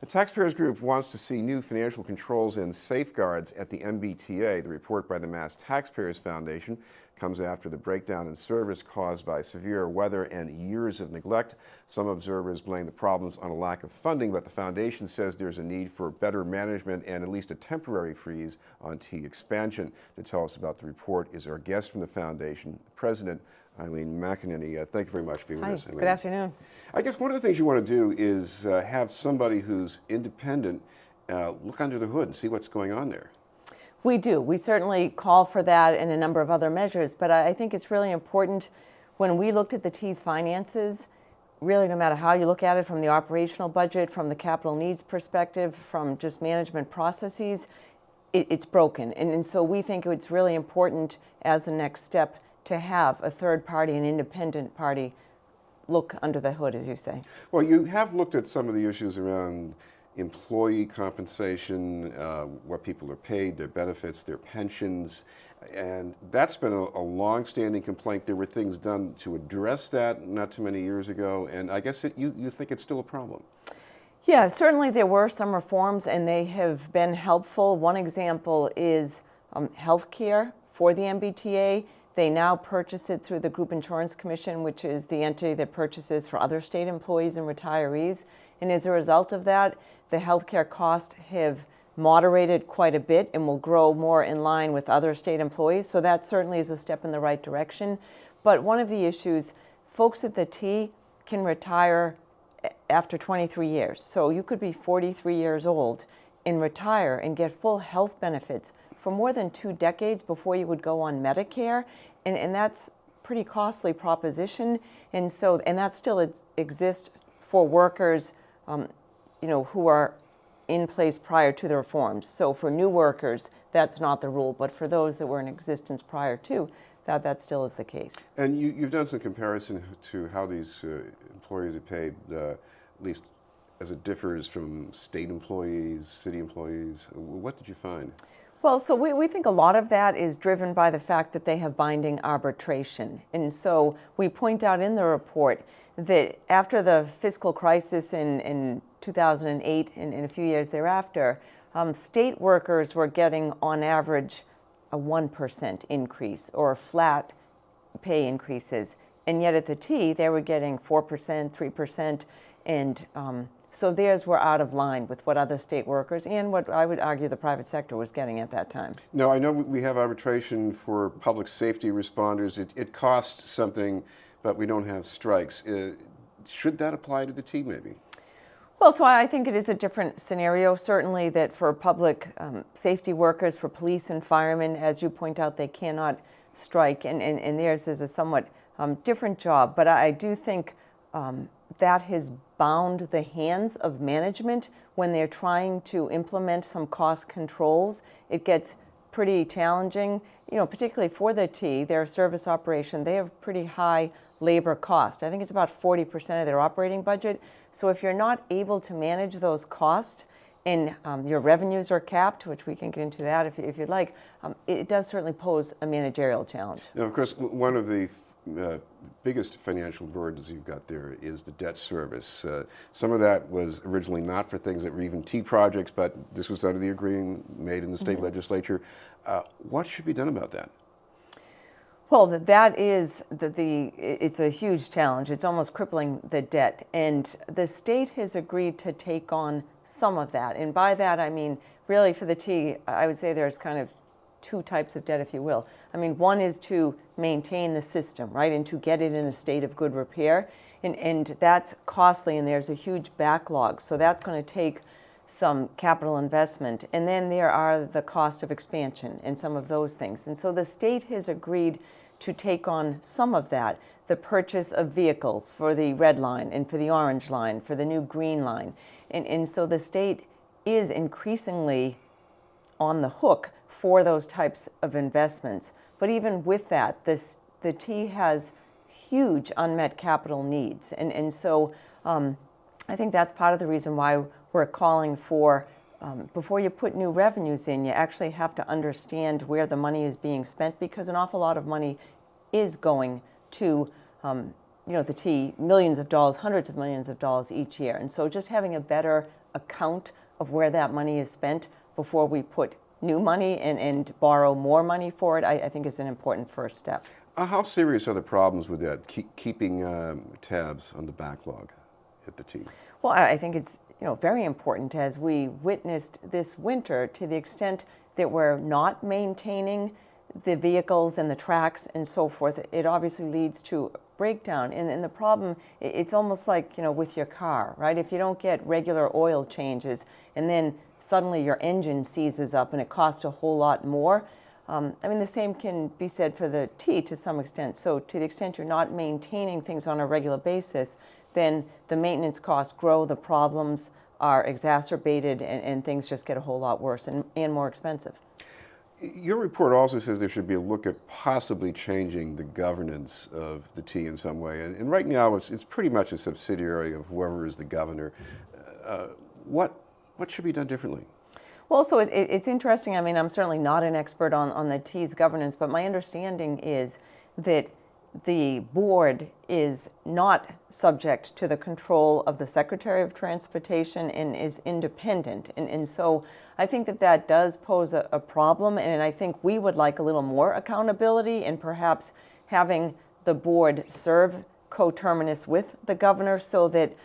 The Taxpayers Group wants to see new financial controls and safeguards at the MBTA. The report by the Mass Taxpayers Foundation comes after the breakdown in service caused by severe weather and years of neglect. Some observers blame the problems on a lack of funding, but the foundation says there's a need for better management and at least a temporary freeze on T expansion. To tell us about the report is our guest from the foundation, President Eileen McAnneny. Thank you very much for being with us, Eileen. Good afternoon. I guess one of the things you want to do is have somebody who's independent look under the hood and see what's going on there. We do. We certainly call for that and a number of other measures, but I think it's really important when we looked at the T's finances, really no matter how you look at it, from the operational budget, from the capital needs perspective, from just management processes, it's broken. And so we think it's really important as the next step to have a third party, an independent party, look under the hood, as you say. Well, you have looked at some of the issues around employee compensation, what people are paid, their benefits, their pensions, and that's been a long-standing complaint. There were things done to address that not too many years ago, and I guess you think it's still a problem. Yeah, certainly there were some reforms, and they have been helpful. One example is health care for the MBTA. They now purchase it through the Group Insurance Commission, which is the entity that purchases for other state employees and retirees. And as a result of that, the healthcare costs have moderated quite a bit and will grow more in line with other state employees. So that certainly is a step in the right direction. But one of the issues, folks at the T can retire after 23 years. So you could be 43 years old and retire and get full health benefits for more than 2 decades before you would go on Medicare, and that's a pretty costly proposition. And that still exists for workers, who are in place prior to the reforms. So for new workers, that's not the rule, but for those that were in existence prior to, that still is the case. And you've done some comparison to how these employees are paid, at least as it differs from state employees, city employees. What did you find? Well, so we think a lot of that is driven by the fact that they have binding arbitration. And so we point out in the report that after the fiscal crisis in 2008 and in a few years thereafter, state workers were getting on average a 1% increase or flat pay increases. And yet at the T, they were getting 4%, 3%, and so theirs were out of line with what other state workers and what I would argue the private sector was getting at that time. Now, I know we have arbitration for public safety responders. It costs something, but we don't have strikes. Should that apply to the T, maybe? Well, so I think it is a different scenario, certainly, that for public safety workers, for police and firemen, as you point out, they cannot strike, and theirs is a somewhat different job. But I do think that has bound the hands of management when they're trying to implement some cost controls. It gets pretty challenging, particularly for the T, their service operation. They have pretty high labor cost. I think it's about 40% of their operating budget. So if you're not able to manage those costs and your revenues are capped, which we can get into that if you'd like, it does certainly pose a managerial challenge. Now, of course, one of the biggest financial burdens you've got there is the debt service. Some of that was originally not for things that were even T projects, but this was under the agreement made in the state legislature. What should be done about that? Well, it's a huge challenge. It's almost crippling the debt. And the state has agreed to take on some of that. And by that, I mean, really for the T, I would say there's kind of 2 types of debt, if you will. I mean, one is to maintain the system, right, and to get it in a state of good repair. And that's costly, and there's a huge backlog. So that's going to take some capital investment. And then there are the cost of expansion and some of those things. And so the state has agreed to take on some of that, the purchase of vehicles for the red line and for the orange line, for the new green line. And so the state is increasingly on the hook for those types of investments. But even with that, the T has huge unmet capital needs. And so I think that's part of the reason why we're calling for, before you put new revenues in, you actually have to understand where the money is being spent, because an awful lot of money is going to the T, millions of dollars, hundreds of millions of dollars each year. And so just having a better account of where that money is spent before we put new money and borrow more money for it, I think is an important first step. How serious are the problems with that, keeping tabs on the backlog at the T? Well, I think it's very important, as we witnessed this winter, to the extent that we're not maintaining the vehicles and the tracks and so forth. It obviously leads to breakdown. And the problem, it's almost like with your car, right? If you don't get regular oil changes and then suddenly your engine seizes up and it costs a whole lot more. The same can be said for the T to some extent. So to the extent you're not maintaining things on a regular basis, then the maintenance costs grow, the problems are exacerbated, and things just get a whole lot worse and more expensive. Your report also says there should be a look at possibly changing the governance of the T in some way. And right now it's pretty much a subsidiary of whoever is the governor. What should be done differently? Well, so it's interesting. I'm certainly not an expert on the T's governance, but my understanding is that the board is not subject to the control of the Secretary of Transportation and is independent. And so I think that does pose a problem, and I think we would like a little more accountability and perhaps having the board serve coterminous with the governor so that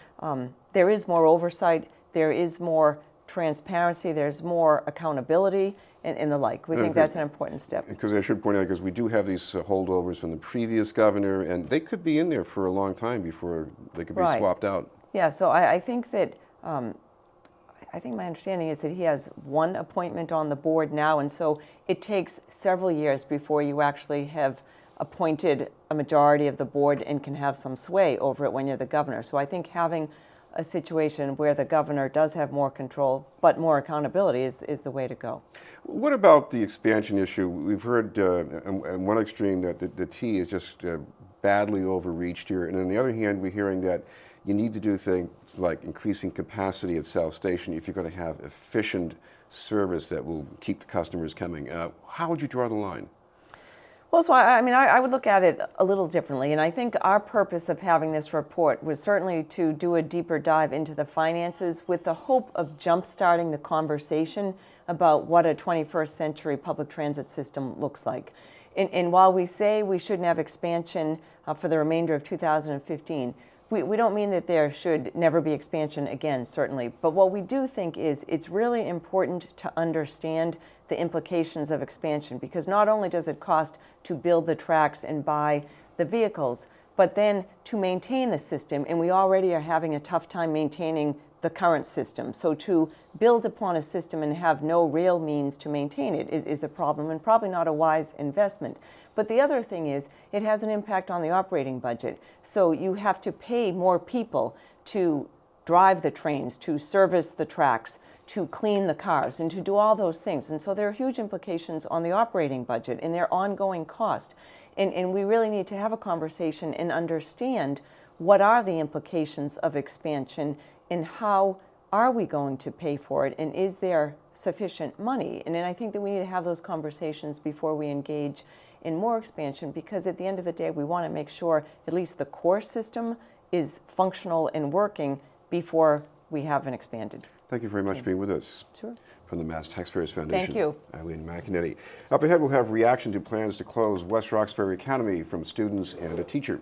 there is more oversight, there is more transparency, there's more accountability, and the like. We think that's an important step. Because I should point out, because we do have these holdovers from the previous governor, and they could be in there for a long time before they could be swapped out. Yeah, so I think that, I think my understanding is that he has one appointment on the board now, and so it takes several years before you actually have appointed a majority of the board and can have some sway over it when you're the governor. So I think having a situation where the governor does have more control but more accountability is the way to go. What about the expansion issue? We've heard on one extreme that the T is just badly overreached here, and on the other hand, we're hearing that you need to do things like increasing capacity at South Station if you're going to have efficient service that will keep the customers coming. How would you draw the line? Well, so I would look at it a little differently, and I think our purpose of having this report was certainly to do a deeper dive into the finances with the hope of jump-starting the conversation about what a 21st century public transit system looks like. And while we say we shouldn't have expansion for the remainder of 2015, we don't mean that there should never be expansion again, certainly. But what we do think is it's really important to understand the implications of expansion, because not only does it cost to build the tracks and buy the vehicles, but then to maintain the system, and we already are having a tough time maintaining the current system. So to build upon a system and have no real means to maintain it is a problem, and probably not a wise investment. But the other thing is it has an impact on the operating budget. So you have to pay more people to drive the trains, to service the tracks, to clean the cars, and to do all those things. And so there are huge implications on the operating budget and their ongoing cost. And we really need to have a conversation and understand what are the implications of expansion and how are we going to pay for it, and is there sufficient money? And then I think that we need to have those conversations before we engage in more expansion, because at the end of the day, we want to make sure at least the core system is functional and working before we have an expanded. Thank you very much for being with us. Sure. From the Mass Taxpayers Foundation. Thank you. Eileen McAnneny. Up ahead, we'll have reaction to plans to close West Roxbury Academy from students and a teacher.